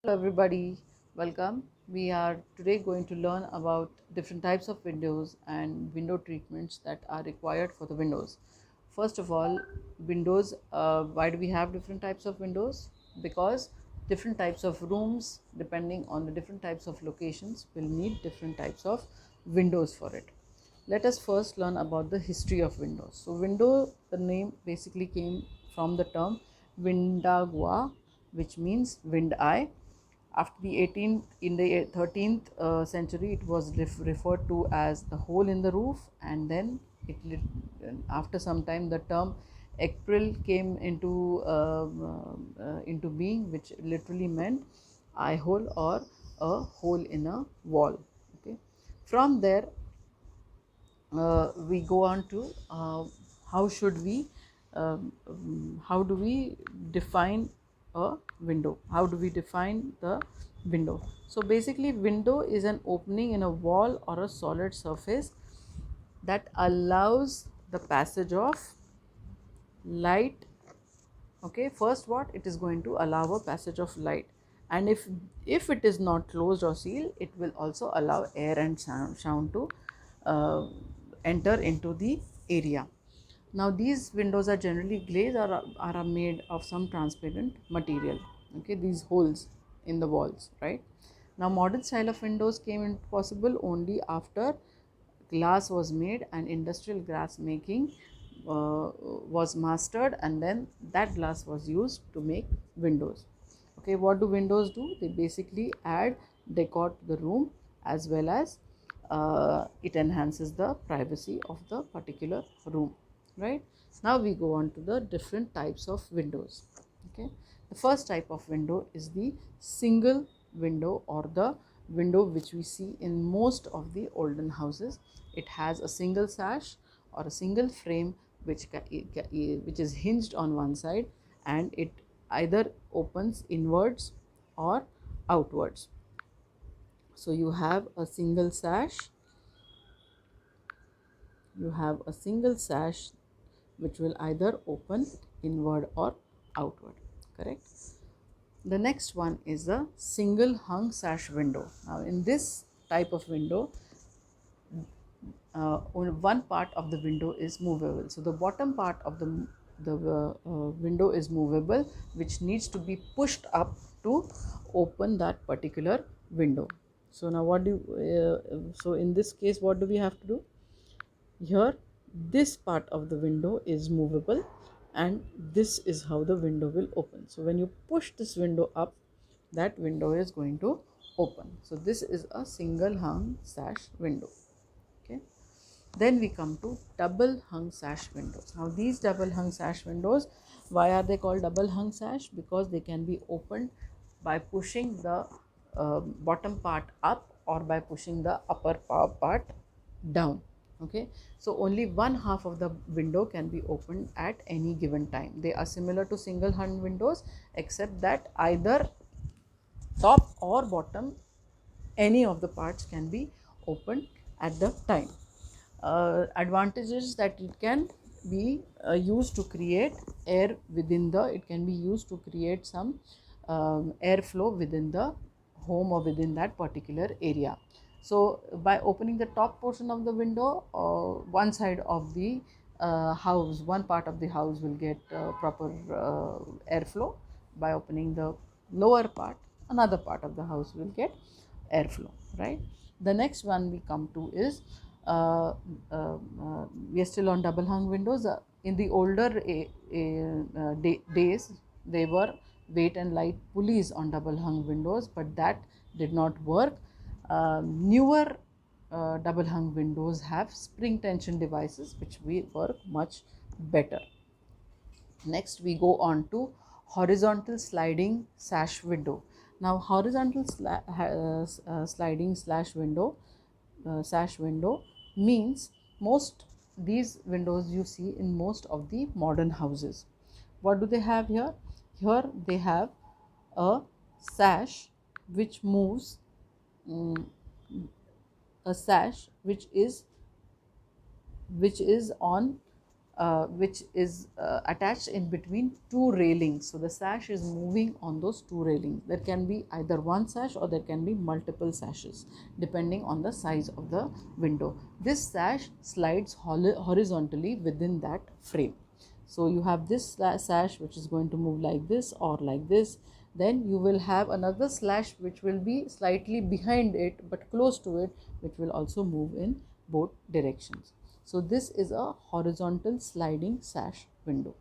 Hello everybody, welcome. We are today going to learn about different types of windows and window treatments that are required for the windows. First of all, windows, why do we have different types of windows? Because different types of rooms, depending on the different types of locations, will need different types of windows for it. Let us first learn about the history of windows. So window, the name basically came from the term Windagua, which means wind eye. After the 18th, in the 13th century, it was referred to as the hole in the roof, and then after some time the term April came into being, which literally meant eye hole or a hole in a wall. Okay, from there we go on to how should we how do we define a window, how do we define the window. So basically, window is an opening in a wall or a solid surface that allows the passage of light. Okay, first, what it is going to allow a passage of light, and if it is not closed or sealed, it will also allow air and sound to uh, enter into the area. Now these windows are generally glazed or are made of some transparent material. Okay, these holes in the walls, right? Now modern style of windows came into possible only after glass was made and industrial glass making was mastered, and then that glass was used to make windows. Okay, what do windows do? They basically add decor to the room, as well as it enhances the privacy of the particular room, right? Now we go on to the different types of windows. Okay, the first type of window is the single window, or the window which we see in most of the olden houses. It has a single sash or a single frame which is hinged on one side, and it either opens inwards or outwards. So you have a single sash, which will either open inward or outward, correct? The next one is a single hung sash window. Now in this type of window, only one part of the window is movable. So the bottom part of the window is movable, which needs to be pushed up to open that particular window. So now so in this case, what do we have to do? Here, this part of the window is movable, and this is how the window will open. So when you push this window up, that window is going to open. So this is a single hung sash window. Okay, then we come to double hung sash windows. Now these double hung sash windows, why are they called double hung sash? Because they can be opened by pushing the bottom part up, or by pushing the upper part down. Okay, so only one half of the window can be opened at any given time. They are similar to single hung windows, except that either top or bottom, any of the parts can be opened at the time. Advantages that it can be used to create air within the, it can be used to create some airflow within the home or within that particular area. So by opening the top portion of the window, one side of the house, one part of the house will get proper airflow. By opening the lower part, another part of the house will get airflow, right? The next one we come to is uh, we are still on double hung windows. In the older days, they were weight and light pulleys on double hung windows, but that did not work. Newer double hung windows have spring tension devices which will work much better. Next, we go on to horizontal sliding sash window. Now, horizontal sliding sash window means most these windows you see in most of the modern houses. What do they have here? Here they have a sash which moves, um, a sash which is on which is attached in between two railings. So the sash is moving on those two railings. There can be either one sash or there can be multiple sashes depending on the size of the window. This sash slides horizontally within that frame. So you have this sash which is going to move like this or like this. Then you will have another sash which will be slightly behind it but close to it, which will also move in both directions. So this is a horizontal sliding sash window.